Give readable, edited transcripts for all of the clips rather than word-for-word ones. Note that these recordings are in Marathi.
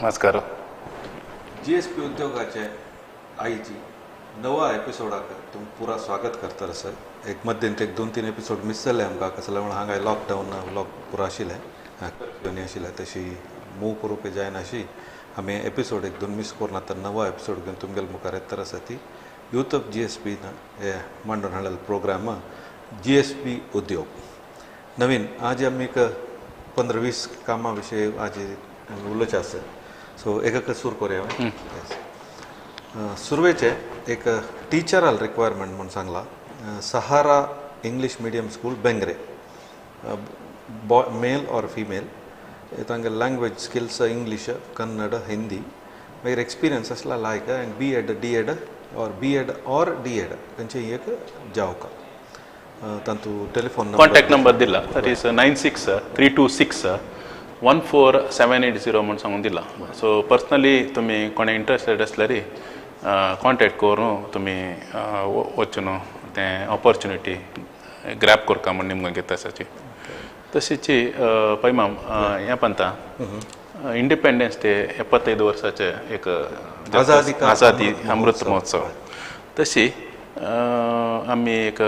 नमस्कार. GSB उद्योगाचे आईची नवा एपिसोडाक तुम पूरा स्वागत करता सर. एक मध्यंतरी 2-3 एपिसोड मिस जाले आमकां कसले म्हण हांगा लॉकडावन व्लॉग पुरो आशिल्ले आशिल्ले तशी मूव करूंक जायना अशी आमी एपिसोड 1-2 मिस करून आतां नवा एपिसोड घेवन तुमगेले मुखार येत आसा ती यूथ ऑफ GSB हे मांडून हाडलेलो प्रोग्राम GSB उद्योग. नवीन आज आमी एक 15-20 कामां विशीं आज उलोवचें आसा. सो एक सुरू करूया. सुरवेचे एक टीचरल रिक्वायरमेंट म्हणून सांगला. Sahara English medium school Bengre, male और फीमेल. तांगे language skills English, Kannada, Hindi. मागीर एक्सपिरियन्स आसला लायक एंड B.Ed, D.Ed और D.Ed तांचे एक जावका. तांतू टेलिफोन नंबर कॉन्टॅक्ट नंबर दिला. दॅट इज 96-326-14780 म्हणून सांगून दिला. सो पर्सनली तुम्ही कोणी इंटरेस्टेड असल्यारी कॉन्टॅक्ट करून तुम्ही वचून तें ऑपॉर्च्युनिटी ग्रॅब करता म्हणून निमगे घेता आसाची. तशीची पैमाम ह्या पंता इंडिपेंडन्स डे 75 वर्साचे एक आझादी अमृत महोत्सव. तशी आमी एक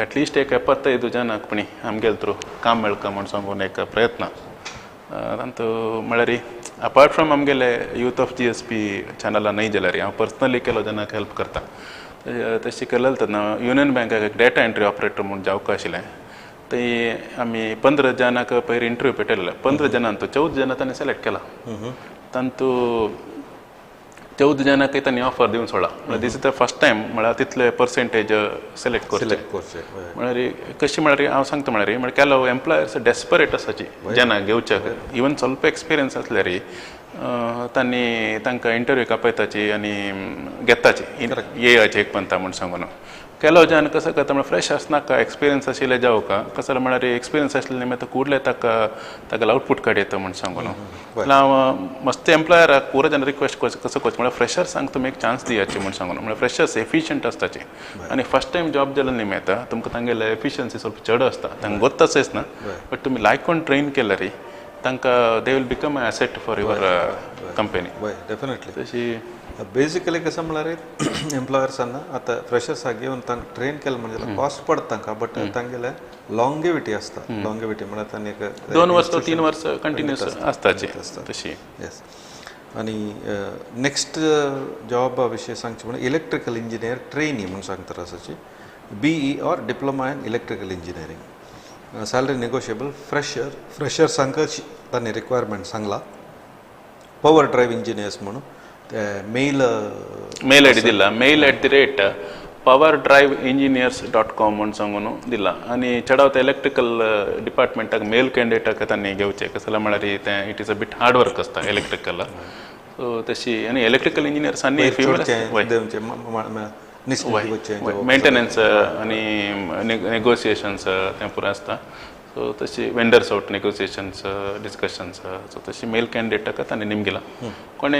एटलिस्ट एक 75 जनाक पण आमगेले थ्रू काम मेळका म्हणून सांगून एक प्रयत्न. तांतू म्हळ्यार अपार्ट फ्रॉम आमगेले यूथ ऑफ GSB चॅनला नाही जाल्यार हांव पर्सनली केलो जनाक हेल्प करता. तशी केलें तेन्ना युनियन बँकाक एक डेटा एंट्री ऑपरेटर म्हणून जावका आशिल्लें. थंय आमी 15 जनाक पयर इंटरव्यू पेटयल्ले. 15 जनांतू 14 जाणां ताणें सिलेक्ट केला. तांतू 14 जनांक तांणी ऑफर दिवन सोडला. This is the first time म्हळ्यार तितले पर्सेंटेज सिलेक्ट करचे. म्हळ्यार कशी म्हळ्यार हांव सांगता म्हळ्यार केलो एम्प्लॉयर्स डेस्परेट आसाची जेन्ना घेवच्याक इवन ಸ್ವಲ್ಪ एक्सपिरियन्स आसल्यार तांणी तांकां इंटरव्यूक आपयताची आनी घेताची येयाची एक पंता म्हूण सांगून. केलो जान कसो करता म्हळ्यार फ्रेशर्स नाका एक्सपिरियन्स आशिल्ले जावका कसो म्हळ्यार एक्सपिरियन्स आसलेले निमित्त कुडले ताका आउटपूट काडयता म्हूण सांगून. हांव मस्त एम्प्लॉयराक पुरो जाण रिक्वेस्ट कसो करचें म्हळ्यार फ्रेशर्सांक तुमी एक चान्स दियाची म्हूण सांगून. म्हळ्यार फ्रेशर्स एफिशियंट आसताचे आनी फर्स्ट टायम जॉब जाले निमित्त तुमकां तांगेले एफिशियन्सी ಸ್ವಲ್ಪ चड आसता. तांकां गोत्ताच ना बट तुमी लायकून ट्रेन केल्यार तांकां they will become a asset for your company. Definitely. तशी बेसिकली कसं म्हळ्यार एम्प्लॉयर्सांना आता फ्रेशर्साक घेवन तांकां ट्रेन केलें म्हणजे कॉस्ट पडटा तांकां बट तांगेले लॉंगेविटी आसता. लॉंगेविटी म्हळ्यार तांणी एक 2 वर्स 3 वर्स कंटिन्यूस आसताची तशी. येस. आनी नेक्स्ट जॉबा विशीं सांगचें म्हळ्यार इलेक्ट्रिकल इंजिनियर ट्रेनी म्हणून सांगता आसाची. BE और diploma in electrical engineering. Salary negotiable. फ्रेशर्सांक तांणी रिक्वायरमेंट सांगला. पॉवर ड्रायव्ह इंजिनियर्स म्हणून मेल आय डी दिला. mail@powerdriveengineers.com म्हणून सांगून दिला. आनी चडावता इलेक्ट्रिकल डिपार्टमेंटाक मेल कॅन्डिडेटाक तांणी घेवचे कसो म्हळ्यार तें it is a bit hard work आसता इलेक्ट्रिकल. सो तशी आनी इलेक्ट्रिकल इंजिनियर्सांनी मेंटेनन्स आनी नेगोसिएशन्स तें पुरो आसता. सो तशी वेंडर्स आउट नेगोसिएशन्स डिस्कशन्स. सो तशी मेल कॅन्डिडेटाक तांणी निमगेला. कोणी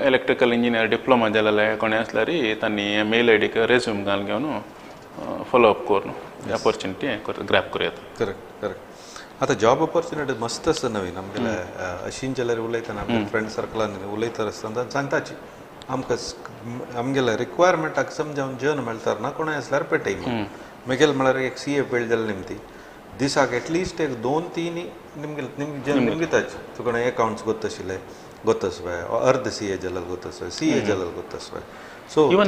इलेक्ट्रिकल इंजिनियर डिप्लोमा जालेले कोणी आसल्यार तांणी मेल आय डीक रेज्यूम घालून घेवन फॉलोअप करून ऑपॉर्च्युनिटी ग्रॅब करूं येता. करेक्ट. आतां जॉब ऑपॉर्च्युनिटी मस्त आसा नवीन. आमगेले अशीं जाल्यार उलयतना आमच्या फ्रेंड सर्कलान उलयता आसतना सांगताची आमकां आमगेले रिक्वायरमेंटाक समजावन जन मेळटा ना कोणाय आसल्यार पेटय. मुगेल म्हळ्यार एक CA फील्ड जालें निमती दिसाक एटलिस्ट एक 2-3 निमगेताच. तुका अकाउंट्स गोत आशिल्ले गोतसवाय अर्ध CA जाल्यार गोतसवाय CA जाल्यार गोतसवाय. सो इवन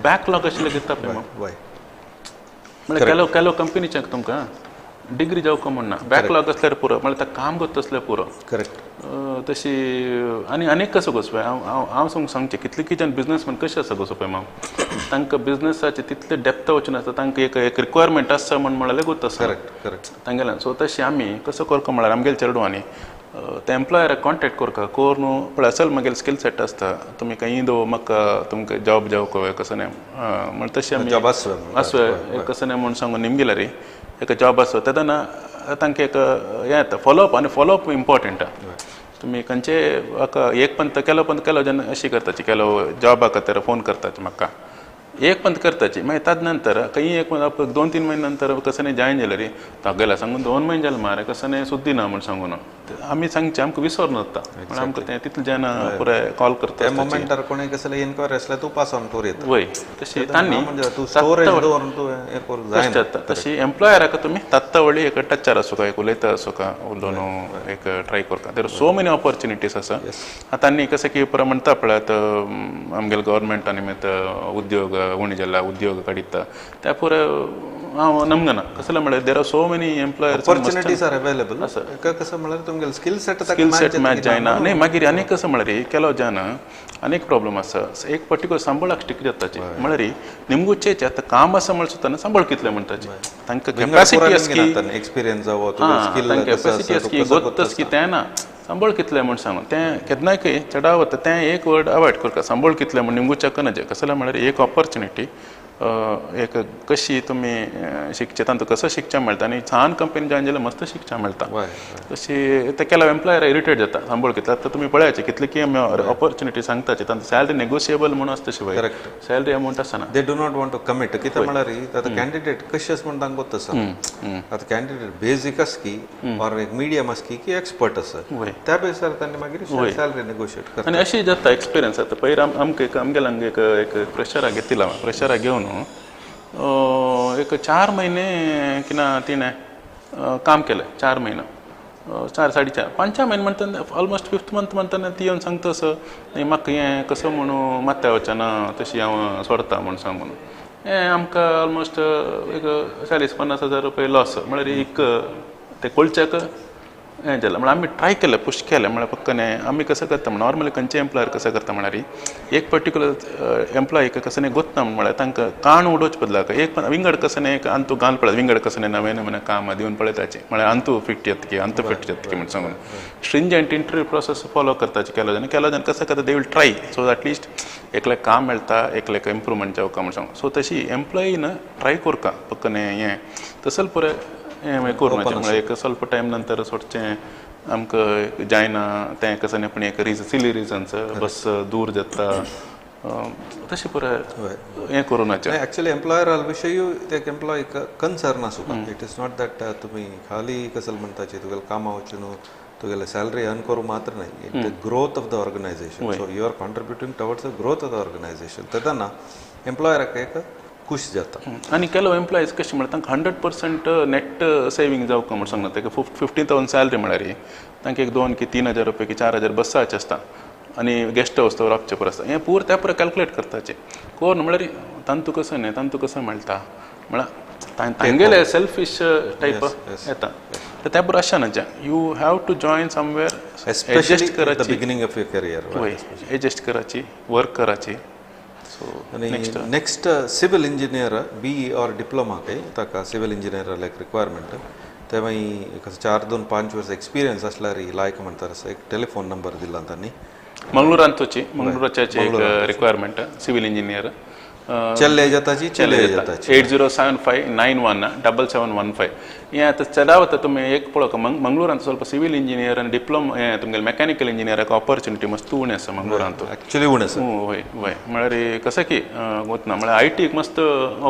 बॅकलॉग आशिल्ले घेता वय म्हळ्यार केलो कंपनीच्याक तुमकां डिग्री जावका म्हणना बॅकलॉग असल्यार पुरो म्हळ्यार ताका काम करता आसल्यार पुरो. करेक्ट. तशी आनी अनेक कसो गो पळय हांव सांगचें कितले किचन बिजनेसमॅन कशें आसा गो पळय हांव तांकां बिजनेसाचे तितले डेप्थ वचून आसता. तांकां एक रिक्वायरमेंट आसा म्हळ्यार गोत आसा. करेक्ट. तांगेल्यान सो तशें आमी कसो करता म्हळ्यार आमगेले चेडवांनी त्या एम्प्लॉयराक कॉन्टॅक्ट करता कोर न्हू पळय असल म्हगेले स्कील सेट आसता तुमी खंयी दो म्हाका तुमकां जॉब जावं कसो न्हय म्हण तशें आमी जॉब आसय कसो न्हय म्हूण सांगून निमगेल्यार एक जॉब आसो तेन्ना तांकां एक हें येता फॉलोअप आनी फॉलोअप इम्पॉर्टंट. तुमी खंयचे एक पंत केलो जेन्ना अशी करताची केलो जॉबा खातीर फोन करताचे म्हाका एक पंत करताची मागीर ताज नंतर खंयी एक 2-3 महिने नंतर कसं नाही जॉईन जाल्यार तागेला सांगून 2 महिने जाले मारे कसं नाही सुद्दी ना म्हण सांगून आमी सांगचे आमकां विसर नासता म्हणून आमकां तें तितलें जेन्ना पुराय कॉल करता त्या मोमेंटार कोणी कसले इन्क्वायरी असल्या तूं पास ऑन करूं येता वय तशी तांणी म्हणजे तू स्टोरेज दवरून तूं हें करूं जायना तशी एम्प्लॉयराक तुमी तात्ता वळी एक टचार आसूं काय एक उलयता आसूं का उलोवन एक ट्राय करता देर सो मेनी ऑपॉर्च्युनिटीज आसा आतां तांणी कशें की पुरा म्हणटा पळयात आमगेल्या गव्हर्मेंटान निमित्त उद्योग उणी जाला उद्योग काडिता त्या पुरा हांव नमगना कसलें म्हळ्यार there are so many employers opportunities are available कसं म्हळ्यार तुमगेलें स्किल सेट मॅच जायना न्ही मागीर आनीक कसं म्हळ्यार केलो जेन्ना अनेक प्रॉब्लम आसा एक पर्टिक्युलर सांबाळाक स्टिक जाताची म्हळ्यार निमगुचेचे आतां काम आसा म्हण सुद्दां सांबाळ कितलें म्हणटाचे तांकां कॅपॅसिटी आसा की एक्सपिरियन्स जावो तांकां कॅपॅसिटी आसा की गोत्त आसा की तें ना सांबाळ कितलें म्हण सांगून तें केन्नाय चेडा वता तें एक वर्ड अवॉयड करता सांबाळ कितलें म्हण निमगुच्याक नजे कसलें म्हळ्यार एक ऑपॉर्च्युनिटी एक कशी तुमी शिकचे तांतूं कसो शिकचें मेळटा आनी छान कंपनी जॉयन जाल्यार मस्त शिकचें मेळटा तशी ते केल्या एम्प्लॉयर इरिटेट जाता सांबाळ कितलें आतां तुमी पळयाचे कितले की ऑपॉर्च्युनिटी सांगताचे तांचो सॅलरी नेगोशिएबल म्हणून आसता शिवाय सॅलरी अमावंट आसना they do not want to commit कित्याक म्हळ्यार आतां कॅन्डिडेट कशें आसा म्हण तांकां आसा आतां कॅन्डिडेट बेजीक आसा की ऑर एक मिडियम आसा की एक्सपर्ट आसा त्या बेसार तांणी मागीर सॅलरी नेगोशिएट करता आनी अशी जाता एक्सपिरियन्स आतां पयर आमगेल्यान एक प्रेशराक घेतिला प्रेशराक घेवन एक 4 महिने किना तिणें काम केलें 4 महिने 4 साडे 4 महिने म्हणटा ऑलमोस्ट 5th मंथ म्हणटा ती येवन सांगता असं म्हाका हें कसो म्हणून मात्या वचना तशी हांव सोडता म्हूण सांग म्हणून हें आमकां ऑलमोस्ट एक 40-50,000 रुपया लॉस म्हळ्यार एक ते कोळच्याक हें जालें म्हळ्यार आमी ट्राय केलें पुश केलें म्हळ्यार पक्कन आमी कसं करता नॉर्मली खंयचे एम्प्लॉयर कसं करता म्हळ्यार एक पर्टिक्युलर एम्प्लॉयक कसं नाही गोत्ता म्हळ्यार तांकां काण उडोवचे बदलाक एक विंगड कसं नाही एक अंतू घाल पळय विंगड कसं नाही नवे नवे काम दिवन पळयताचे म्हळ्यार अंतू फिट येत की अंत फिट येत की म्हणून सांगून स्ट्रिंजंट इंटरव्यू प्रोसेस फॉलो करताचे केलो जाल्यार कसं करता they will try so at least एकल्याक काम मेळटा एकल्याक इम्प्रुवमेंट जावका म्हण सांगून सो तशी एम्प्लॉयीन ट्राय करता पक्कन हें तसल पुरे हें करूं म्हळ्यार एक ಸ್ವಲ್ಪ टायम नंतर सोडचें आमकां जायना तें कसं पण एक सिली रिजन्स बस दूर जाता तशें पुराय हें करूं नाचें एक्चुअली एम्प्लॉयर विशयी एक एम्प्लॉयक कन्सर्न आसूं इट इज नॉट दॅट तुमी खाली कसं म्हणटाचे तुगेलें कामां वचून तुगेलें सॅलरी अर्न करूं मात्र न्ही the growth of the organisation so you are contributing towards the growth of the organisation तेन्ना एम्प्लॉयराक एक खुश जाता आनी केलो एम्प्लॉयज कशें म्हळ्यार तांकां 100% नेट सेवींग जावका म्हूण सांगता ताका 15,000 सॅलरी म्हळ्यार तांकां एक 2 की 3,000 रुपया की 4,000 बसाचे आसता आनी गेस्ट हावस तो रावचे परस हें पूर त्या पुरा कॅल्कुलेट करताचें कोर म्हळ्यार तांतू कसं न्ही तांतू कसं मेळटा म्हळ्यार तांगेले सेल्फिश टायप येता तर त्या पुरा अशें न्हय you have to join somewhere adjust कराची beginning of your career adjust कराची वर्क कराची नेक्स्ट सिविल इंजिनियर BE और डिप्लोमा काही ताका सिविल इंजिनियर लायक रिक्वायरमेंट ते मागीर 4-2-5 वर्स एक्सपिरियन्स आसल्यार लायक म्हणटा एक टेलिफोन नंबर दिला तांणी मंगळूरांतूची मंगळूराची एक रिक्वायरमेंट सिविल इंजिनियर चेल्ले जाताची 8075917715 हें आतां चेडा वता तुमी एक पळोवंक मंगळूरांत ಸ್ವಲ್ಪ सिविल इंजिनियर आनी डिप्लोमा हें तुमगेलें मेकॅनिकल इंजिनियराक ऑपॉर्च्युनिटी मस्त उणें आसा मंगळूरांत एक्चुअली उणें आसा वय वय म्हळ्यार कसं की वतना म्हळ्यार IT मस्त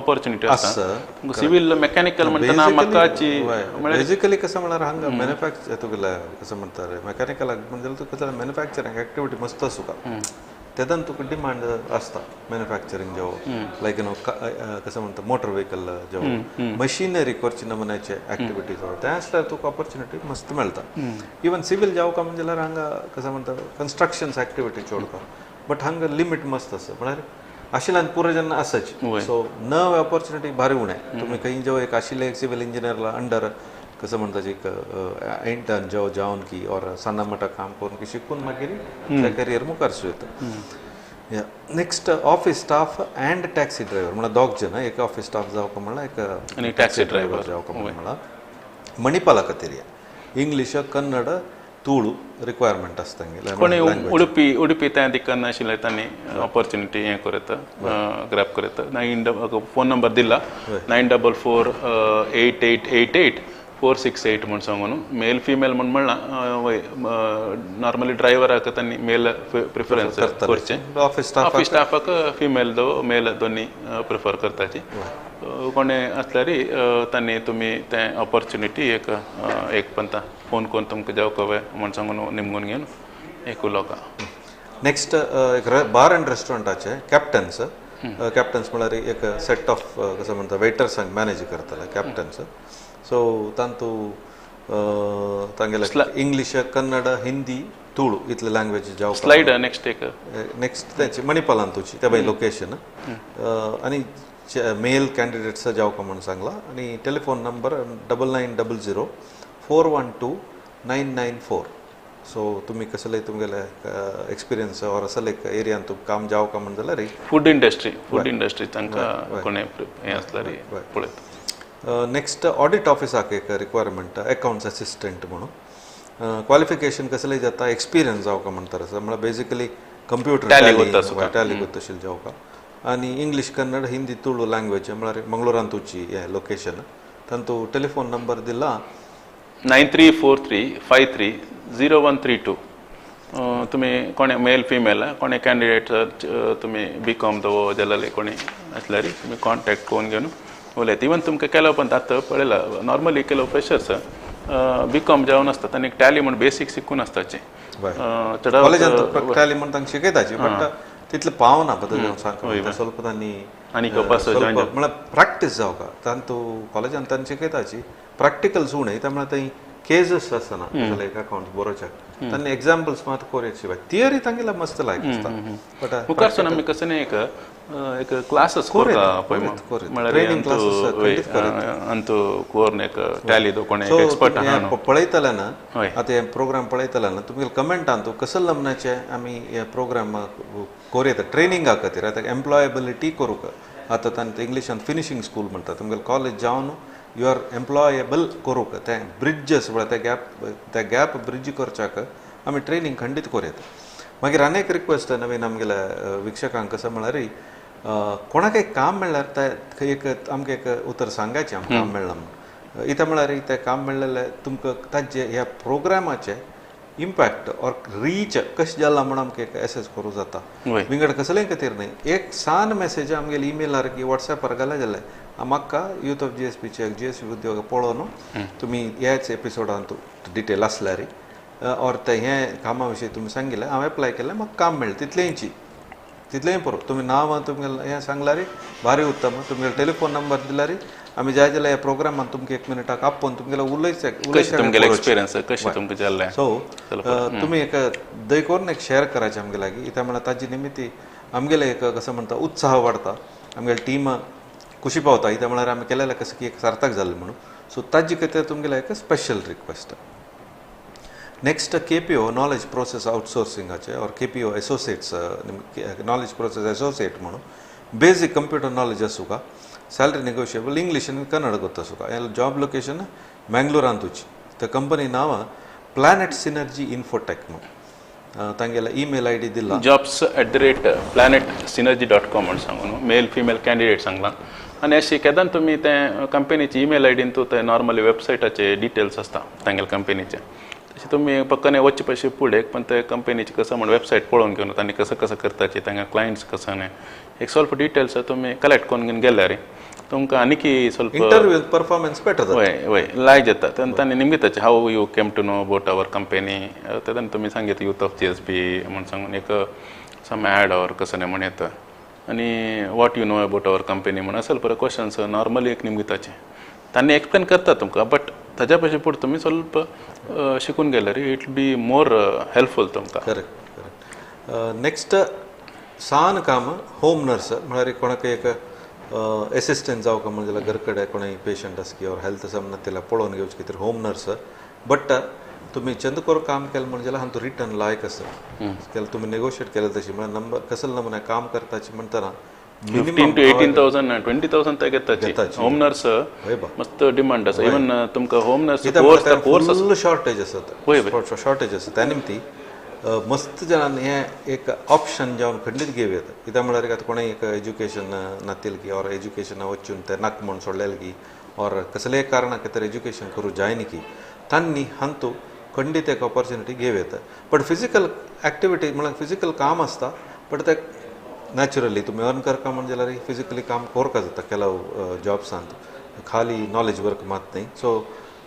ऑपॉर्च्युनिटी आसा सिविल मेकॅनिकल म्हणटना म्हाकाची बेजिकली कसं म्हळ्यार हांगा मॅन्युफॅक्चर तुगेलें कसं म्हणटा मेकॅनिकलाक म्हणजे तुका मॅन्युफॅक्चरिंग एक्टिविटी मस्त आसूं तेदन तुका डिमांड आसता मॅन्युफॅक्चरिंग जेवो लायक यू नो कसं म्हणटा मोटर व्हेकल जेवो मशिनरी करचे नमुन्याचे एक्टिविटीज ते आसल्यार तुका ऑपॉर्च्युनिटी मस्त मेळटा इवन सिवील जावका म्हणजे जाल्यार हांगा कसं म्हणटा कन्स्ट्रक्शन्स एक्टिविटी चोडका बट हांगा लिमीट मस्त आसा म्हळ्यार आशिल्ल्यान पुरो जेन्ना आसाच सो नव ऑपॉर्च्युनिटी भारी उणें तुमी खंय जेव एक आशिल्ले एक सिवील इंजिनियरला अंडर कसं म्हणटा एक इंटर्न जेव जावन की और सण्ण मोठा काम करून की शिकून मागीर त्या करियर मुखार वयता next office staff and taxi driver म्हळ्यार दोग जन एक ऑफिस स्टाफ जावका म्हळ्यार एक टॅक्सी ड्रायव्हर जावका म्हळ्यार मणिपाला खातीर इंग्लीश कन्नड तुळू रिक्वायरमेंट आसता कोणी उडुपी त्या दिक्कन आशिल्ले तांणी ऑपॉर्च्युनिटी हें करता ग्रॅब करता फोन नंबर दिला 9448888468 म्हूण सांगून मेल फिमेल म्हूण म्हणला वय नॉर्मली ड्रायव्हराक तांणी मेल प्रिफरन्स करचें ऑफिस स्टाफाक फिमेल मेल दोनी प्रिफर करताची कोणे असल्यारी तांणी तुमी तें ऑपॉर्च्युनिटी एक पंता फोन करून तुमकां जेवकवे म्हण सांगून निमगून घेवन एक उलोवका. नेक्स्ट एक बार अँड रेस्टॉरंटाचे कॅप्टन्स म्हळ्यार एक सेट ऑफ कसं म्हणटा वेटर्सांक मॅनेज करतले कॅप्टन्स. सो तांतू तांगेले इंग्लीश कन्नड हिंदी तुळू इतले लँग्वेज जावं. स्लाइड नेक्स्ट त्याची मणिपालान तुझी त्या बाई लोकेशन आणि मेल कॅन्डिडेट्स जावका म्हणून सांगला. आणि टेलिफोन नंबर 9900412994. सो तुम्ही कसले तुमगेले एक्सपिरियन्स और असले एरियान तुम काम जावका म्हणून जाल्यार फूड इंडस्ट्री तांकां कोणे हें आसल्यार पळयता. नेक्स्ट ऑडिट ऑफिसाक एक रिक्वायरमेंट अकाउंट्स असिस्टंट म्हणून क्वालिफिकेशन कसले जाता एक्सपिरियन्स जावका म्हणटार म्हळ्यार बेसिकली कंप्युटर टॅली करतशील जावका. आणि इंग्लीश कन्नड हिंदी तुळू लँग्वेज म्हळ्यार मंगळुरान तुजी हें लोकेशन. तांतू टेलिफोन नंबर दिला 9343530132. तुम्ही कोणे मेल फिमेल कोणे कॅन्डिडेट तुम्ही BCom दवो जाल्यार कोणी आसल्यार तुम्ही कॉन्टॅक्ट करून घेवन उलयता. इवन तुमकां केलो पण आतां पळयला नॉर्मली केलो फ्रेशर्स BCom जावन आसता आनी टॅली म्हण बेसीक शिकून आसताचे कॉलेजांत टॅली म्हण तांकां शिकयताची बट तितलें पावना बद्दल सांगता स्वल्प तांणी आनी म्हळ्यार प्रॅक्टीस जावका. तांतू कॉलेजांत तांणी शिकयताची प्रॅक्टिकल्स उणय त्यामुळे थंय केसेस आसना एक अकाउंट्स बरोवच्याक तांणी एग्जाम्पल्स मात कोरयची थियरी तांगेला मस्त लायक आसता. बट मुखारसून आमी कसं न्ही एक क्लासेस अंतू कोर्न एक टॅली दो कोणे एक्सपर्ट पळयतले ना आतां हे प्रोग्राम पळयतले ना तुमगे कमेंटान तूं कसले नमनाचे आमी हे प्रोग्राम कोरयता ट्रेनिंगा खातीर. आतां एम्प्लॉयबिलिटी करूंक आतां तांणी इंग्लिशान फिनिशींग स्कूल म्हणटा तुमगेलें कॉलेज जावन यू आर एम्प्लॉयेबल करूंक ते ब्रिड्जस म्हळ्यार त्या गॅप ब्रिड्ज करच्याक आमी ट्रेनिंग खंडीत कोरयता. मागीर आनी एक रिक्वेस्ट नवीन आमगेल्या विक्षकांक कसं म्हळ्यार कोणाक एक काम मेळ्ळ्यार ते एक आमकां एक उतर सांगायचें आमकां काम मेळ्ळां म्हणून. इता म्हळ्यार तें काम मेळ्ळेलें तुमकां ताजे ह्या प्रोग्रामाचे इम्पॅक्ट और रीच कशें जाला म्हण आमकां एक एसेस करूं जाता. विंगड कसलेय खातीर न्ही एक सान मेसेज आमगेले ईमेलार की वॉट्सॅपार घाले जाल्यार म्हाका यूथ ऑफ GSBचे GSB उद्योग पळोवन तुमी ह्याच एपिसोडान डिटेल आसल्यार और ते हें कामा विशीं तुमी सांगिल्लें हांव एप्लाय केलें म्हाका काम मेळ्ळें तितलेंय पुरो. तुमी नांव तुमगेलें हें सांगल्यार भारी उत्तम. तुमगेलो टेलिफोन नंबर दिल्यार आमी जाय जाल्यार ह्या प्रोग्रामान तुमकां 1 मिनिटाक आपोवन तुमगेलो एक्सपिरियन्स कशें तुमकां जाल्लें. सो तुमी एक दय करून एक शेअर करायचें आमगे लागीं इता म्हळ्यार ताजी निमित्ती आमगेले एक कसं म्हणटा उत्साह वाडटा आमगेली टीम खुशी पावता. इता म्हळ्यार आमी केलेलें कसं की एक सार्थक जालें म्हणून. सो ताजे खातीर तुमगेलें एक special request. Next KPO knowledge process आउटसोर्सिंगाचे और KPO associates knowledge process associate म्हणून बेसिक कंप्युटर नॉलेज आसूं सॅलरी नेगोशिएबल इंग्लीश आनी कन्नड गोत्ता आसूं. जॉब लोकेशन मँगलोरान तुजी. त्या कंपनी नांव प्लॅनेट सिनर्जी इन्फोटेक म्हणून. तांगेलो ईमेल ID दिला jobs@planetsynergy.com म्हणून सांगून मेल फिमेल कॅन्डिडेट सांगलां. आनी अशें केदां तुमी तें कंपनीची ईमेल ID तूं ते नॉर्मली वेबसायटाचे डिटेल्स आसता तांगेले कंपनीचे तशें तुमी पक्कने वचचे पयशे फुडें पण ते कंपनीचे कसं म्हण वेबसायट पळोवन घेवन तांणी कसं करताचे तांगे क्लायंट्स कसं न्ही एक स्वल्प डिटेल्स तुमी कलेक्ट करून घेवन गेल्यार तुमकां आनीक स्वल्प इंटरव्यू परफॉर्मन्स बेटर वय लायक जाता. तेन्ना तांणी निमताचे how you came to know about our company तेन्ना तुमी सांगितलं यूथ ऑफ GSB म्हण सांगून एक सम ॲड और कसं न्ही म्हण येता आनी what you know about our company म्हण असेल पळय क्वेश्चन्स नॉर्मली एक निमताचे तांणी एक्सप्लेन करता तुमकां. बट ताज्या पयशे पुढे तुमी स्वल्प शिकून गेल्यार it will be more helpful तुमकां. करेक्ट. नेक्स्ट सान काम होम नर्स म्हळ्यार कोणाक एक एसिस्टंट जावं म्हणजे जाल्यार घर कडेन कोणाय पेशंट आसा की और हेल्थ समना त्याला पळोवन घेवचे खातीर होम नर्स. बट तुम्ही चंदकोर काम केलें म्हणजे जाल्यार हातूंत रिटर्न लायक आसा केलें तुमी नेगोशिएट केलें तशी म्हळ्यार नंबर कसले नमुने काम करताची म्हणटना 15 to 18,000 20,000 ते घेताची होम नर्स मस्त डिमांड आसा. इवन तुमकां होम नर्स फुल शॉर्टेज आसा शॉर्टेज आसा त्या निमती मस्त जाणांनी हें एक ऑप्शन जावन खंडीत घेवं येता. कित्याक म्हळ्यार आतां कोणें एक एज्युकेशन नातील की और एज्युकेशना वचून ते नाक म्हूण सोडलेलें की और कसलेय कारणाक तर एज्युकेशन करूं जायना की तांणी हांतू खंडीत एक ऑपॉर्च्युनिटी घेवं येता. बट फिजिकल एक्टिविटी म्हळ्यार फिजिकल काम आसता बट ते नॅचरली तुम्ही अर्न करता म्हणजे जाल्यार फिजिकली काम करता जाता केलो जॉब्सांत खाली नॉलेज वर्क मात नाही सो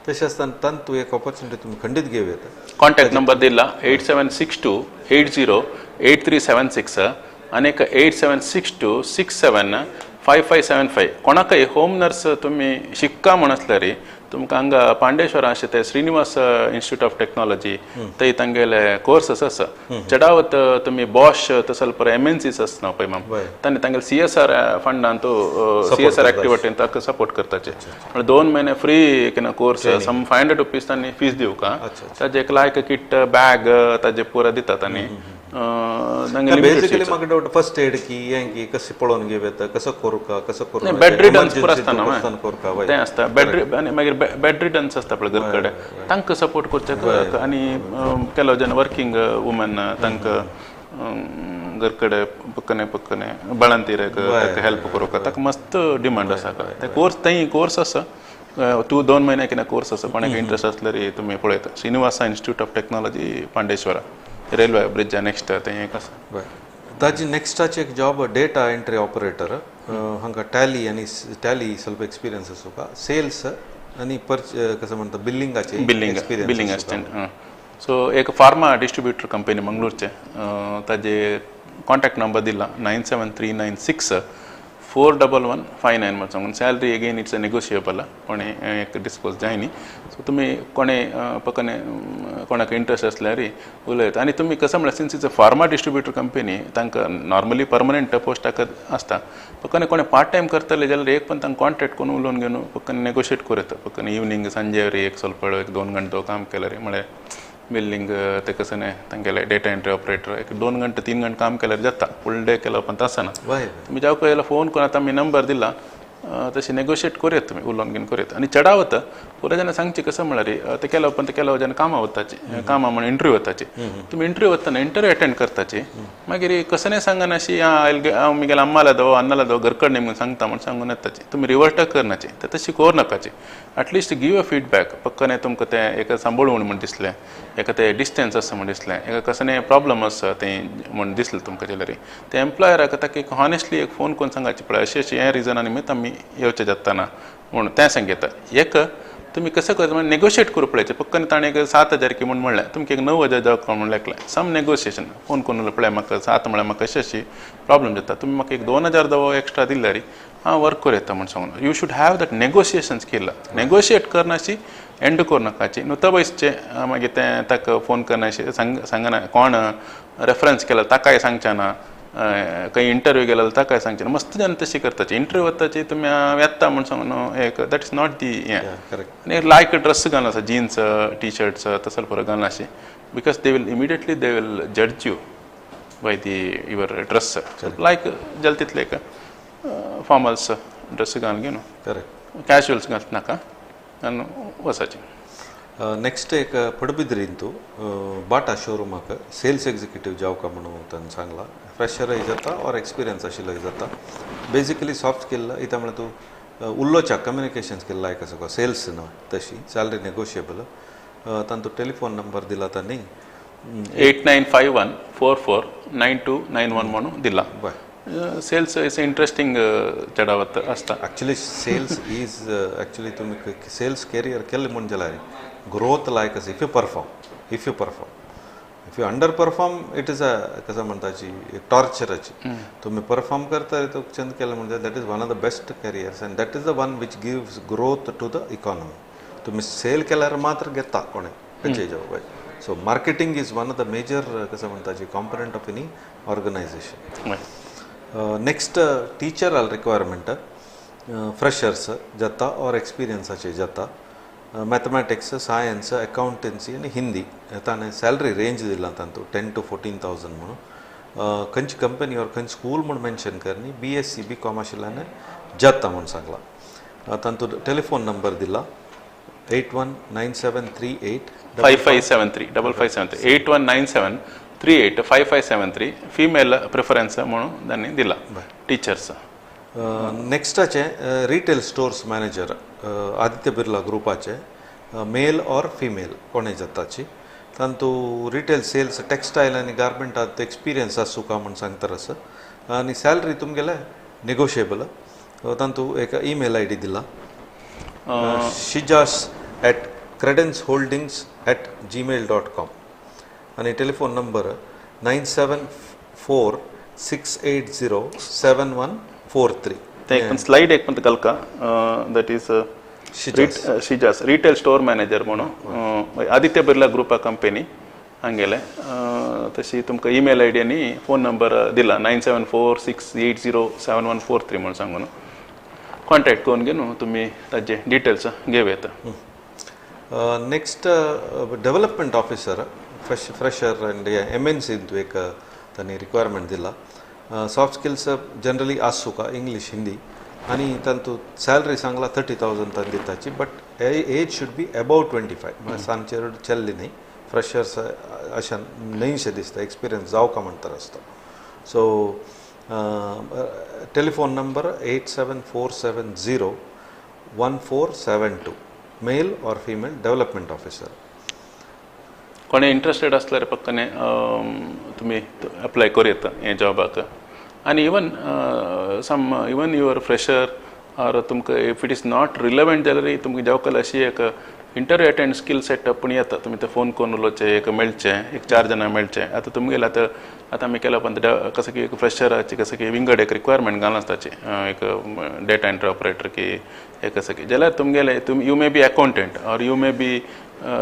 तशें आसतना तांत तूं एक ऑपॉर्च्युनिटी तुम्ही खंडीत घेवं येता कॉन्टॅक्ट नंबर दिला 8762808376 आणि 8762675575 कोणाकय होम नर्स तुम्ही शिक्का म्हण आसल्यार तुमकां हांगा पांडेश्वरा अशें ते श्रीनिवास इन्स्टिट्यूट ऑफ टेक्नॉलॉजी थंय तांगेले कोर्सस आसा चडावत तुमी बॉश तसल पर MNCs आसना पळय मॅम तांगेले CSR फंडान तो CSR एक्टिविटीन ताका सपोर्ट करताचे म्हणजे 2 महिने फ्री कोर्स सम 500 रुपीज तांणी फीस दिवका ताजे एक लायक किट बॅग ताजे पुरा दितात आनी बेसिकली म्हाका डावट फर्स्ट एड की हें की कशें पळोवन घेवं येता कसो करूं बेड रिडन्स पुरो आसतना तें आसता आनी मागीर बेड रिडन्स आसता पळय घर कडेन तांकां सपोर्ट करचें आनी केलो जेन्ना वर्कींग वुमन तांकां घर कडेन पक्कने बाळंतीरेक हेल्प करूंक ताका मस्त डिमांड आसा ते कोर्स थंय कोर्स आसा 2 महिने कितें कोर्स आसा कोणाक इंट्रस्ट आसल्यार तुमी पळयता श्रीनिवासा इन्स्टिट्यूट ऑफ टेक्नॉलॉजी पांडेश्वरा रेल्वे ब्रिजा नेक्स्ट तें एक आसा ताजी नेक्स्टाचे एक जॉब डेटा एंट्री ऑपरेटर हांगा टॅली आनी टॅली ಸ್ವಲ್ಪ एक्सपिरियन्स आसा तुका सेल्स आनी कसं म्हणटा बिलिंग असिस्टंट सो एक फार्मा डिस्ट्रीब्युटर कंपनी मंगळूरचे ताजे कॉन्टॅक्ट नंबर दिला 97396 41159 म्हणून सांगून सॅलरी अगेन इट्स नेगोशिएबल कोणी एक डिस्पोज जायनी सो तुम्ही कोणे पక్కనే कोणाक इंट्रस्ट आसल्यार उलयत आनी तुम्ही कसं म्हणल्यार since it's a pharma distributor company तांकां नॉर्मली परमनंट पोस्टाक आसता पక్కనే कोणे पार्ट टायम करतले जाल्यार एक पण तांकां कॉन्ट्रॅक्ट करून उलोवन घेवन पక్కನೆ नेगोशिएट करूं पక్కನೆ इवनिंग संजे एक ಸ್ವಲ್ಪ 1-2 गंटे काम केल्यार म्हळ्यार बिल्डिंग ते कसं नाही तांगेले डेटा एंट्री ऑपरेटर एक 2 घंटे 3 घंटे काम केल्यार जाता फुल डे केलो पण तसं ना तुम्ही जावं याला फोन करून आता मी नंबर दिला तशी नेगोशिएट करूयात तुम्ही उलोवन घेवन करूयात आनी चढा वता पुरा जेन्ना सांगची कसं म्हळ्यार ते केलो पण ते केलो जेन्ना कामां वताची कामां म्हण इंटरव्यू वताची तुम्ही इंटरव्यू वतना इंटरव्यू अटेंड करताची मागीर कसं नाही सांगना अशी हांव म्हगेले अम्माला दो अन्नाला दो घरकड नेमून सांगता म्हण सांगून येताची तुम्ही रिवर्ट करनाची ते तशी कोर नाकाची एटलिस्ट गिव अ फीडबॅक पक्कने तुमकां ते एका सांबाळून म्हण दिसलें एका ते डिस्टन्स आसा म्हण दिसलें एका कसं नाही प्रॉब्लम आसा तें म्हण दिसलें तुमकां जाल्यार ते एम्प्लॉयराक ताका एक हॉनेस्टली एक फोन करून सांगायची पळय अशें हे रिजना निमित्त आमी येवचें जाता ना म्हूण तें सांगता एक तुम्ही कसं करता म्हणजे नेगोशिएट करूं पळयचें पक्कन ताणें एक 7,000 की म्हूण म्हणलें तुमकां एक 9,000 जावं म्हूण लेखलें सम नेगोशिएशन फोन करून पळय म्हाका 7 म्हळ्यार म्हाका अशी प्रॉब्लम जाता तुमी म्हाका एक 2,000 दवो एक्स्ट्रा दिल्यार हांव वर्क करूं येता म्हूण सांगून you should have that negotiation skill negotiate करनाशी एंड करूं नाकाची नुता बयसचें मागीर तें ताका फोन करनाशी सांगना कोण रेफरन्स केला ताकाय सांगचें ना काही इंटरव्यू गेला ताकाय सांगचें ना मस्त जाण तशी करताची इंटरव्यू वताची तुमी येता म्हूण सांगून एक दॅट इज नॉट दी हें आनी लायक ड्रेस घालना आसा जीन्स टी शर्ट्स तसले पुरो घालना अशी because they will immediately they will judge you by the your dress like जाल तितले एक फॉर्मल्स ड्रेस घालून घेवन कॅज्युअल्स घालता नाका आनी वचाची नेक्स्ट एक पडबिद्रीन तूं बाटा शोरूमाक सेल्स एक्झिक्युटीव जावका म्हणून ताणें सांगला फ्रेशरय जाता और एक्सपिरियन्स आशिल्लोय जाता बेसिकली सॉफ्ट स्किल इता म्हळ्यार तूं उल्लोच्या कम्युनिकेशन स्किल लायक आसा सेल्स न्हू तशी सॅलरी नेगोशिएबल तांचो टेलिफोन नंबर दिला तांणी 8951449291 म्हणून दिला सेल्स इज इंटरेस्टिंग चढावत आसता एक्चुअली सेल्स इज एक्चुअली तुम्ही सेल्स कॅरियर केलें म्हण जाल्यार growth like if you perform if you under perform it is अ कसं म्हणटाची टॉर्चराची तुम्ही परफॉर्म करता तो चंद केलं म्हणजे that is one of the best careers and that is the one which gives growth to the economy तुम्ही सेल केल्यार मात्र घेता कोणे खंयचेय जावं so marketing is one of the major कसं म्हणटाची component of any organisation next टीचरल रिक्वायरमेंट फ्रेशर्स जाता और एक्सपिरियन्साचे जाता मैथमेटिक्स सायन्स अकाउंटन्सी आनी हिंदी ताणें सॅलरी रेंज दिला तांतू 10,000 to 14,000 म्हणून खंयची कंपनी और खंयची स्कूल म्हूण मेन्शन करनी BSc BCom आशिल्ल्यान जाता म्हूण सांगला तांतू टेलिफोन नंबर दिला 8197385573 8197385573 फीमेल प्रिफरन्स म्हणून तांणी दिला टीचर्स नेक्स्टाचे retail stores manager Aditya Birla ग्रुपाचे मेल और फिमेल कोणेय जाताची तांतू रिटेल सेल्स टेक्स्टायल आनी गार्मेंटात एक्सपिरियन्स आसूं का म्हूण सांगता आसा आनी सॅलरी तुमगेले नेगोशिएबल तांतू एक ईमेल ID दिला shijas@credenceholdings@gmail.com आणि टेलिफोन नंबर 9746807143 ते एक पण स्लाइड एक पण घालका दॅट इज शिजास रिटेल स्टोर मॅनेजर म्हणून आदित्य बिर्ला ग्रुपा कंपनी हांगेले तशी तुमकां ईमेल ID आनी फोन नंबर दिला 9746807143 म्हणून सांगून कॉन्टॅक्ट करून घेवन तुम्ही ताजे डिटेल्स घेव येता next development officer fresher and MNC एक तांणी रिक्वायरमेंट दिला सॉफ्ट स्किल्स जनरली आसुका इंग्लिश हिंदी आणि तांतू सॅलरी सांगला 30,000 तान दिताची but age should be above 25 म्हणजे सांचेर चल्ली न्ही फ्रेशर्स अशा न्हयशे दिसता एक्सपिरियन्स जावका म्हणटा आसता so telephone number 87470147 male or female development officer कोणी इंटरेस्टेड असल्यार पक्कने तुम्ही अप्लाय करूं येता हे जॉबाक आनी इवन युअर फ्रेशर ऑर तुमकां if it is not relevant जाल्यार तुमकां जावकाल अशी एक इंटरव्यू अटेंड स्किल सेटअप पूण येता तुमी ते फोन करून उलोवचे एक मेळचे एक 4 जाणां मेळचे आतां तुमगेले आतां आमी केला पण कसं की एक फ्रेशराची कसं की विंगड एक रिक्वायरमेंट घालून आसताची एक डेटा एंट्री ऑपरेटर की एक कसं की जाल्यार तुमगेले you may be accountant or you may be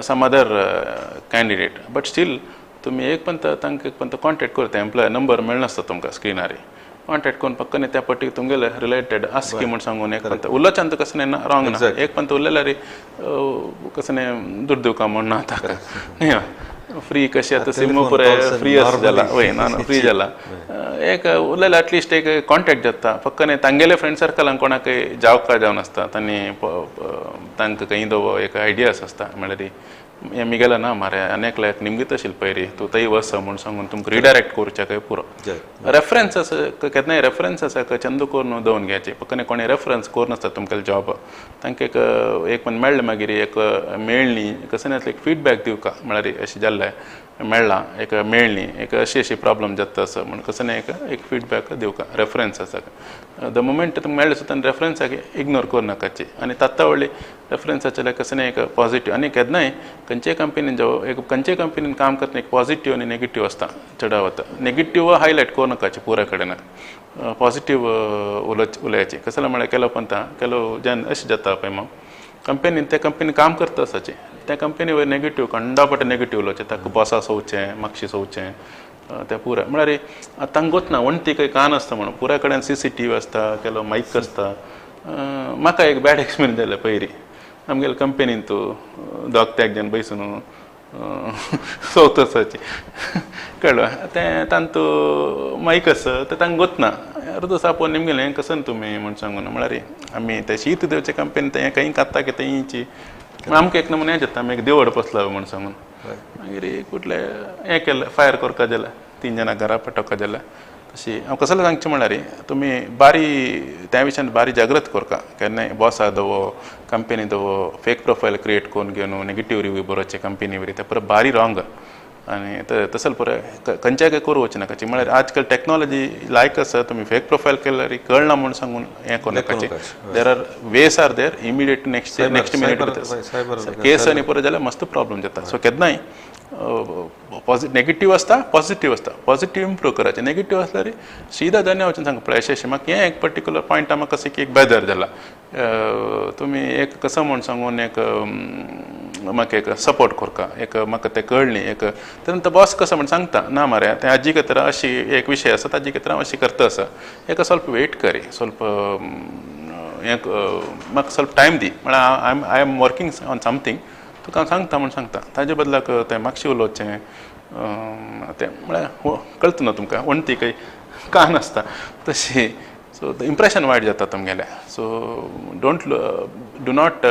some other candidate but still तुम्ही एक पण तांकां एक पण कॉन्टॅक्ट करता एम्प्लॉय नंबर मेळनासता तुमकां स्क्रिनार कॉन्टॅक्ट करून पक्कने त्या पट्टीक तुमगेले रिलेटेड आसकी म्हूण सांगून एक पण उलोवच्यान कसं ना रॉंग ना एक पण उलयल्यार कसं दूर दिवका म्हूण ना ताका न्ही फ्री कशी आता सिम पुरे फ्री जाला वय ना फ्री जाला एक उलयल्यार एटलिस्ट एक कॉन्टॅक्ट जाता पक्कने तांगेले फ्रेंड सर्कलांक कोणाकय जावका जावन आसता तांकां खंय दो एक आयडियास आसता म्हळ्यार हे मिगेला ना मारे अनेक लायक निमगीत आशिल्ली पयरी तूं थंय वच म्हूण सांगून तुमकां रिडायरेक्ट करचें काय पुरो रेफरन्स आसा केन्नाय रेफरन्स आसा चंद करून दवरून घेवचे पक्कने कोणी रेफरन्स करून तुमगेले जॉब तांकां एक पण मेळ्ळें मागीर एक मेळ्ळी कसं एक फीडबॅक दिवका म्हळ्यार अशें जाल्लें मेळ्ळां एक मेळ्ळी एक अशी प्रॉब्लम जाता असं म्हणून कसं एक फीडबॅक दिवका रेफरन्स आसा द मोमेंट तुमकां मेळ्ळें सुद्दां रेफरन्साक इग्नोर करूं नाकाची आनी तात्ता व्हडली रेफरन्साचे कसं एक पॉझिटिव्ह आनी केन्नाय खंयच्याय कंपनीन एक खंयच्याय कंपनीन काम करतना एक पॉझिटिव्ह आनी नेगेटिव्ह आसता चडाव वता नेगेटिव्ह हायलायट करूं नाकाचें पुऱ्या कडेन पॉझिटिव्ह उलयाची कसं म्हळ्यार केलो पण केलो जेन्ना अशें जाता पळय मग कंपनीन त्या कंपनीन काम करता आसाचें त्या कंपनी वयर नेगेटिव्ह खंडापट नेगेटिव्ह उलोवचें ताका बॉसा सोवचें म्हाका सोवचें तें पुराय म्हळ्यार तांकां गोत ना वणटी खंय कान आसता म्हणून पुराय कडेन CCTV आसता केलो मायक आसता म्हाका एक बॅड एक्सपिरियन्स जालें पयलीं आमगेले कंपनीन तूं दोग तेग जाण बसून चवथ आसाची कळ्ळें तें तांतू मायक आसा तें तांकां गोत ना अर्दो सापोन निमगेलें हें कसन तुमी म्हूण सांगून म्हळ्यार आमी ते शीत देवचे कंपनी तें खंय काडटा की तेंची आमकां एक नमुने हें जाता आमी एक देवड बसला म्हूण सांगून मागीर कुठले हें केलें फायर करता जाल्यार 3 जाणां घरा पाठोवका जाल्यार तशी हांव कसलें सांगचें म्हळ्यार तुमी बारी त्या विशयान बारी जागृत करता केन्नाय बॉसा दवो कंपनी दवो फेक प्रोफायल क्रिएट करून घेवन नेगेटिव्ह रिव्यू बरोवचे कंपनी वयली ते पुरो बारी रॉंग आनी तसल पुरो खंयच्याय करूं वचना काची म्हळ्यार आजकाल टॅक्नॉलॉजी लायक आसा तुमी फेक प्रोफायल केल्यार कळना म्हूण सांगून हें करूं नाकाचें there are ways are there immediate next minute केस आनी पुरो जाल्यार मस्त प्रॉब्लम जाता सो केन्नाय नेगेटिव्ह आसता पॉझिटिव्ह इम्प्रूव करायचें नेगेटिव्ह आसल्यार सीधा धन्य वचून सांगता पळय अशें म्हाका हें एक पर्टिक्युलर पॉयंटा म्हाका कशें की एक बेजार जाला तुमी एक कसं म्हूण सांगून एक म्हाका एक सपोर्ट करता एक म्हाका तें कळ्ळी एक तेन्ना तो बॉस कसो म्हण सांगता ना मरे तें हाजी खातीर अशी एक विशय आसा ताजे खातीर हांव अशी करता आसा एक ಸ್ವಲ್ಪ वेट करी ಸ್ವಲ್ಪ हें म्हाका ಸ್ವಲ್ಪ टायम दी म्हळ्यार I am working on something तुका सांगता म्हूण सांगता ताजे बदलाक तें म्हाकशें उलोवचें तें म्हळ्यार कळटा न्हू तुमकां वणटी खंय कान आसता तशी सो द इम्प्रेशन वायट जाता तुमगेलें so do not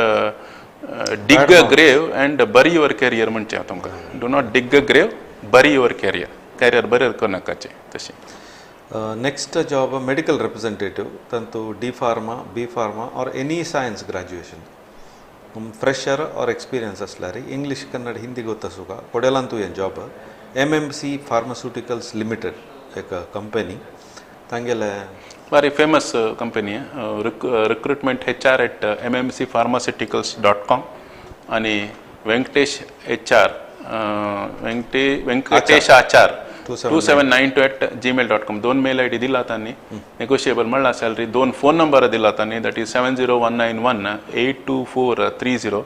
dig a grave and बरी युअर कॅरियर म्हणचें हांव तुमकां डू नॉट डिग अ ग्रेव बरी युअर कॅरियर बरें करनाकाचें तशें नेक्स्ट जॉब मेडिकल रिप्रेझेंटेटिव्ह तांतू D Pharma B Pharma और एनी सायन्स ग्रॅज्युएशन फ्रेशर और एक्सपिरियन्स आसल्यार इंग्लीश कन्नड हिंदी गोता सुका कोडेलान तूं हें जॉब MMC फार्मास्युटिकल्स लिमिटेड एक कंपनी तांगेले very famous company recruitment HR at mmcpharmaceuticals.com आणि वेंकटेश HR वेंकटेश आचार 2792@gmail.com 2 मेल ID दिला त्यांनी नेगोशिएबल म्हणला सॅलरी 2 फोन नंबर दिला त्यांनी दॅट इज 7019182430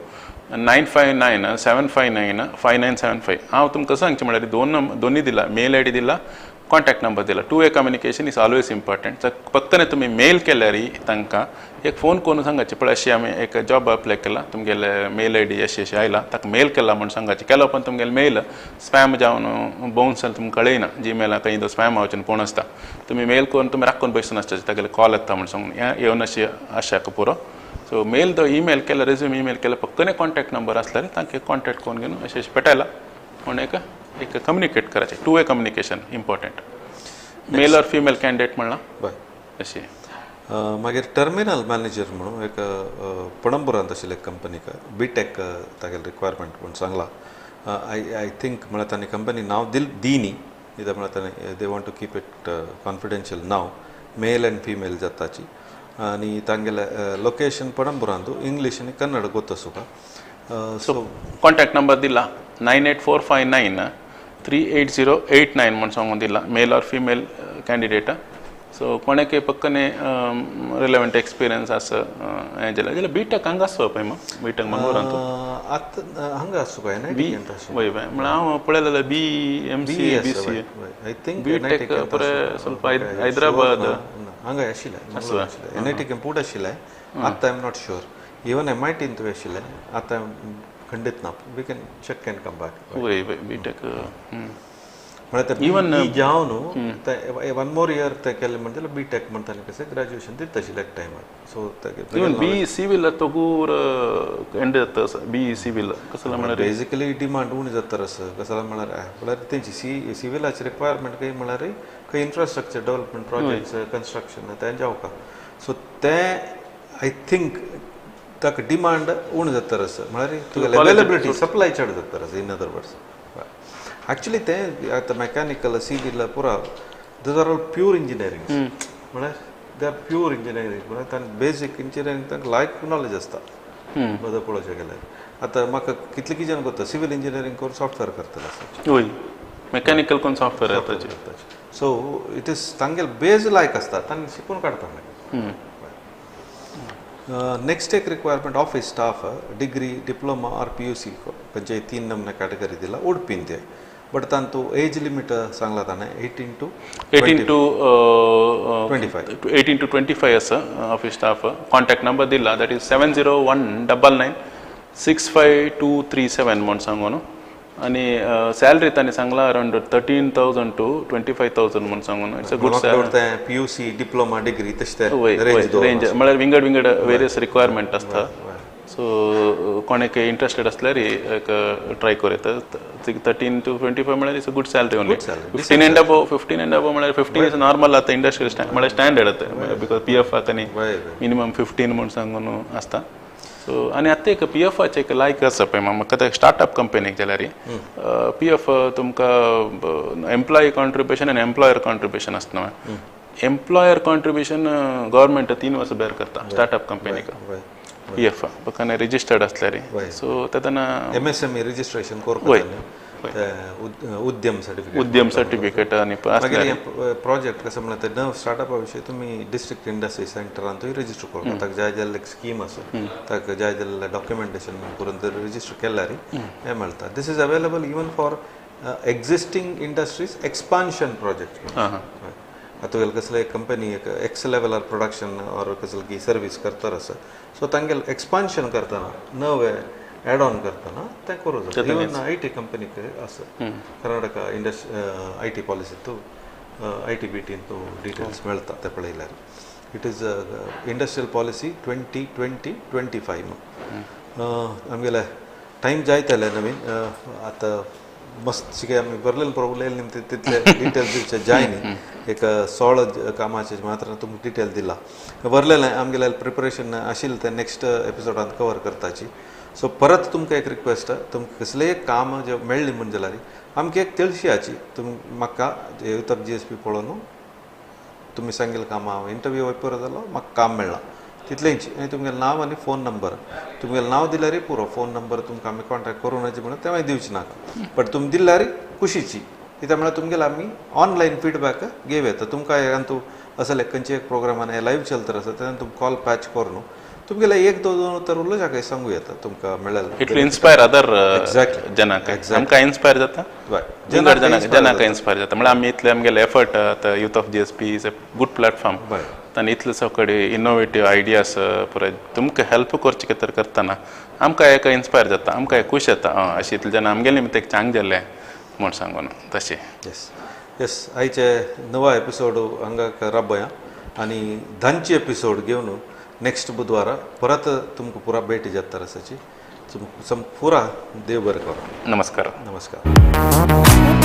9597595 हांव तुमकां सांगचें म्हळ्यार दोन्ही दिला मेल ID दिला कॉन्टॅक्ट नंबर दिला 2-way communication is always important फक्त तुम्ही मेल केल्यार तांकां एक फोन करून सांगायचे पळय अशी आमी एक जॉब अप्लाय केला तुमगेले मेल ID अशी आयला ताका मेल केला म्हणून सांगायचे केलो पण तुमगेले मेल स्पॅम जावन बाउन्स जावन तुमकां कळयना जीमेला खंय तो स्पॅम आवचे कोण आसता तुमी मेल करून तुमी राखून बसून आसता तागेले कॉल येता म्हणून सांगून येवन अशी आशाक पुरो सो मेल तो ईमेल केला रेज्यूम ईमेल केला फक्त कॉन्टॅक्ट नंबर असल्यार तांकां कॉन्टॅक्ट करून घेवन अशें पेटयला म्हणून एक कम्युनिकेट करायचे 2-way कम्युनिकेशन इम्पॉर्टंट मेल और फीमेल कॅन्डिडेट म्हणला अशी मागीर टर्मिनल मॅनेजर म्हणून एक पणंबुरांत आशिल्ले कंपनीक बीटेक तागेले रिक्वायरमेंट पूण सांगला आय थिंक म्हळ्यार तांणी कंपनी नांव दिनी कित्याक म्हळ्यार तांणी they want to keep it confidential नांव मेल एंड फिमेल जाताची आनी तांगेले लोकेशन पणंबुरांतू इंग्लीश आनी कन्नड गोतसुका सो कॉन्टॅक्ट नंबर दिला 984593889 म्हणून सांगून दिला मेल और फीमेल कॅन्डिडेट सो कोणाक पक्कने रिलेवंट एक्सपिरियन्स आसा हें जाल्यार बीटेक हांगा आसो पळय बीटेक मंगळूरांत हांगा आसो काय वय वय म्हळ्यार हांव पळयलें BMC BCA I think B Tech पळय ಸ್ವಲ್ಪ हैदराबाद हांगा आशिल्लें NIT कॅम्पूट आशिल्लें आतां I am not sure even MIT तुवें आशिल्लें आतां खंडीत ना we can check can come back वय वय बीटेक म्हळ्यार इवन जावन वन मोर इयर ते केलें म्हणजे बीटेक म्हणटाले कशें ग्रॅज्युएशन दिता आशिल्लें एक टायमार सो इवन BE सिव्हिल तोगूर एंड जाता BE सिव्हिल कसं म्हळ्यार बेजिकली डिमांड उणी जाता आसा कसं म्हळ्यार तेंची सिव्हिलाची रिक्वायरमेंट खंय म्हळ्यार खंय इन्फ्रास्ट्रक्चर डेव्हलपमेंट प्रोजेक्ट्स कन्स्ट्रक्शन तें जावका सो ते आय थिंक ताका डिमांड उण जाता आसा म्हळ्यार तुगेले अवेलेबिलिटी सप्लाय चड जाता आसा इन अदर वर्ड्स एक्चुअली ते आतां मेकॅनिकल सिव्हिल पुरा these are all pure engineering म्हळ्यार दे आर प्यूर इंजिनियरींग म्हळ्यार तांकां बेजीक इंजिनियरींग तांकां लायक नॉलेज आसता बदल पळोवचें गेल्यार आतां म्हाका कितले कितें करता सिव्हिल इंजिनियरींग करून सॉफ्टवेअर करतले आसा वय मेकॅनिकल कोण सॉफ्टवेअर येता सो इट इज तांगेले बेज लायक आसता तांणी शिकून काडटा मागीर नेक्स्ट एक requirement office staff degree diploma और PUC खंयच्याय 3 नमूने कॅटेगरी दिला उडपीन ते बट तांतू एज लिमिट सांगला ताणें 18 to 25 आसा ऑफिस स्टाफ कॉन्टॅक्ट नंबर दिला दॅट इज 7019952237 म्हणून सांगून आणि सॅलरी तांणी सांगला अराउंड 13,000 to 25,000 म्हणून सांगून it's a good salary PUC diploma degree तशें रेंज म्हळ्यार विंगड वेरियस रिक्वायरमेंट आसता सो कोणाक इंटरेस्टेड आसल्यार एक ट्राय करूं 13 to 25 म्हळ्यार it's a good salary only 15 end above म्हळ्यार 15 इज नॉर्मल आता इंडस्ट्रियल म्हळ्यार स्टँडर्ड आता बिकॉज PF आतां मिनिमम 15 म्हणून सांगून आसता सो आनी आतां एक PFचे एक लायक आसा पळय म्हाका ते स्टार्टअप कंपनीक जाल्यार PF तुमकां एम्प्लॉय कॉन्ट्रिब्युशन आनी एम्प्लॉयर कॉन्ट्रिब्युशन आसता एम्प्लॉयर कॉन्ट्रिब्युशन गव्हर्मेंट 3 वर्सां बेर करता स्टार्टअप कंपनीक PF पक्काने रजिस्टर्ड आसल्यार सो तेन्ना MSME रजिस्ट्रेशन करता उद्यम सर्टिफिकेट आनी प्रोजेक्ट कसं म्हणल्यार ते नव स्टार्टअपा विशीं तुमी डिस्ट्रिक्ट इंडस्ट्री सेंटरांतूय रजिस्टर करता ताका जाय जाल्ले स्कीम आसा ताका जाय जाल्ले डॉक्युमेंटेशन करून ते रजिस्टर केल्यार हें मेळटा this is available even for existing industries expansion project तुगेले कसले कंपनी एक एक्स लेवलार प्रोडक्शन और कसले की सर्वीस करता आसा सो तांगेले एक्सपान्शन करतना नवे एड ऑन करतना तें करूं जाता इवन IT कंपनीक आसा कर्नाटका IT पॉलिसी तूं ITBT तूं डिटेल्स मेळटा ते पळयल्यार इट इज इंडस्ट्रियल पॉलिसी 2020-25 आमगेले टायम जायतले नवीन आतां मस्तशें आमी बरलें प्रोब्लेम तितले डिटेल्स दिवचे जाय न्ही एक 16 कामाचे मात्र तुमकां डिटेल दिला बरलेलें आमगेलें प्रिपरेशन आशिल्लें तें नेक्स्ट एपिसोडांत कवर करताची सो परत तुमकां एक रिक्वेस्ट तुमकां कसलेंय काम जे मेळ्ळी म्हणजे जाल्यार आमकां एक तिळशी तुमी म्हाका यूथ ऑफ GSB पळोवन तुम्ही सांगेल काम हांव इंटरव्यू वयपर जालो म्हाका काम मेळ्ळां तितलेंच आनी तुमगेलें नांव आनी फोन नंबर तुमगेलें नांव दिल्यारय पुरो फोन नंबर तुमकां आमी कॉन्टॅक्ट करूनच म्हणून तेंय दिवचे नाका बट तुमी दिल्यार खुशीची कित्याक म्हळ्यार तुमगेले आमी ऑनलायन फीडबॅक घेव येता तुमकां तूं असले खंयचे एक प्रोग्रामान हे लायव्ह चलतर आसा तेन्ना तुमी कॉल पॅच कर न्हू तुमगेले एक दोन उतर उरलो जाका सांगू येता तुमकां मेळ्ळें it will inspire other Exactly. जनाक आमकां इन्स्पायर जाता जनाक इन्स्पायर जाता म्हळ्यार आमी इतले आमगेले एफर्ट आतां youth of GSB is a good platform तांणी इतले सगळे इनोवेटीव आयडियाज पुराय तुमकां हेल्प करचे तर करतना आमकां एक इन्स्पायर जाता आमकां एक खूश येता अशें इतले जाणां आमगेले निमित्त एक चांग जाल्लें म्हूण सांगून तशें येस आयचे नवा एपिसोड हांगा राबया आनी धांची एपिसोड घेवन नेक्स्ट बुधवारा परत तुमकां पुरा भेट जाता आसाची पुरा देव बरें करो नमस्कार नमस्कार